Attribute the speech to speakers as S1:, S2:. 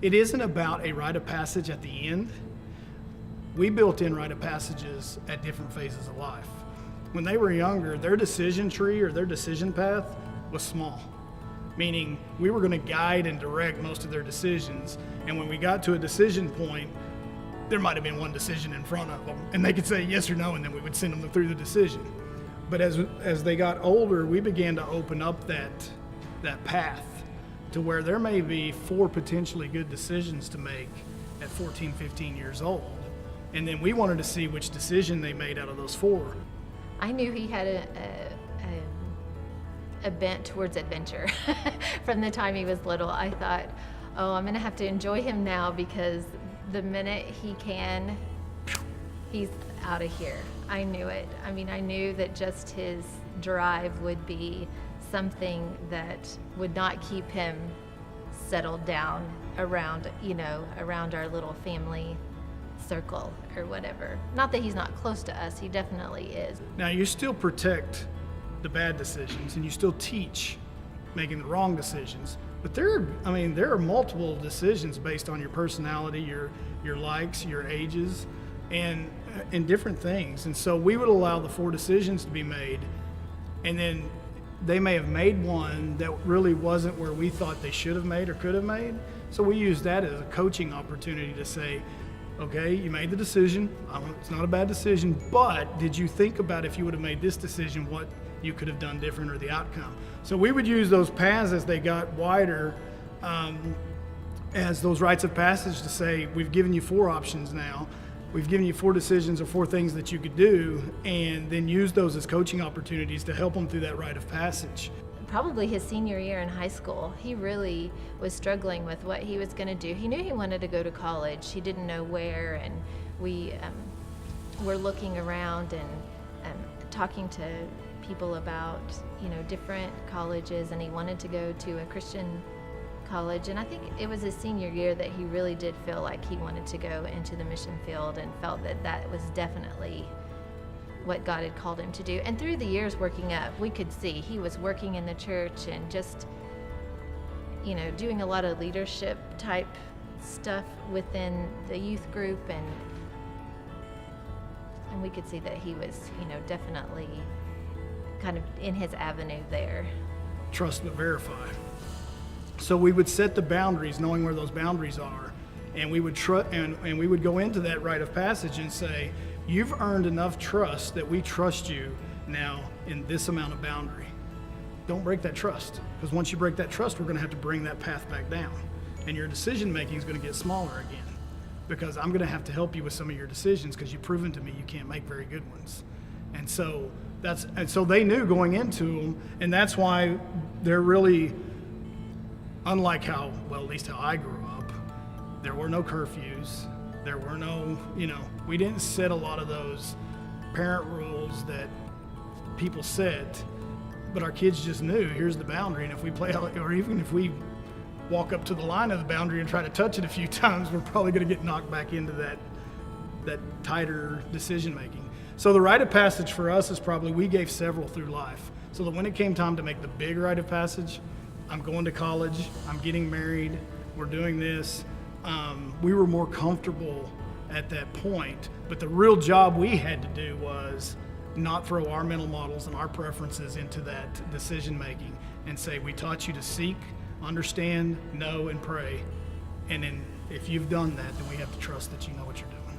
S1: it isn't about a rite of passage at the end. We built in rite of passages at different phases of life. When they were younger, their decision tree or their decision path was small, meaning we were going to guide and direct most of their decisions. And when we got to a decision point, there might have been one decision in front of them, and they could say yes or no, and then we would send them through the decision. But as they got older, we began to open up that path to where there may be 4 potentially good decisions to make at 14, 15 years old. And then we wanted to see which decision they made out of those 4.
S2: I knew he had a bent towards adventure from the time he was little. I thought, oh, I'm gonna have to enjoy him now, because the minute he can, he's out of here. I knew it. I mean, I knew that just his drive would be something that would not keep him settled down around our little family circle or whatever. Not that he's not close to us, he definitely is.
S1: Now, you still protect the bad decisions and you still teach making the wrong decisions, but there are multiple decisions based on your personality, your likes, your ages, and different things. And so we would allow the 4 decisions to be made, and then they may have made one that really wasn't where we thought they should have made or could have made. So we use that as a coaching opportunity to say, okay, you made the decision. It's not a bad decision, but did you think about if you would have made this decision, what you could have done different or the outcome? So we would use those paths as they got wider, as those rites of passage to say, we've given you 4 options now. We've given you 4 decisions or 4 things that you could do, and then use those as coaching opportunities to help them through that rite of passage.
S2: Probably his senior year in high school, he really was struggling with what he was going to do. He knew he wanted to go to college. He didn't know where, and we were looking around and talking to people about, different colleges, and he wanted to go to a Christian college. And I think it was his senior year that he really did feel like he wanted to go into the mission field, and felt that that was definitely what God had called him to do. And through the years working up, we could see he was working in the church and just, doing a lot of leadership type stuff within the youth group, and we could see that he was, definitely kind of in his avenue there.
S1: Trust but verify. So we would set the boundaries, knowing where those boundaries are, and we would and we would go into that rite of passage and say, you've earned enough trust that we trust you now in this amount of boundary. Don't break that trust, because once you break that trust, we're going to have to bring that path back down, and your decision making is going to get smaller again, because I'm going to have to help you with some of your decisions, because you've proven to me you can't make very good ones. And so they knew going into them, and that's why they're really, unlike at least how I grew up, there were no curfews. There were no, we didn't set a lot of those parent rules that people set, but our kids just knew, here's the boundary, and if we play, or even if we walk up to the line of the boundary and try to touch it a few times, we're probably going to get knocked back into that tighter decision making. So the rite of passage for us is probably, we gave several through life, so that when it came time to make the big rite of passage, I'm going to college, I'm getting married, we're doing this, we were more comfortable at that point. But the real job we had to do was not throw our mental models and our preferences into that decision making, and say, we taught you to seek, understand, know, and pray. And then if you've done that, then we have to trust that you know what you're doing.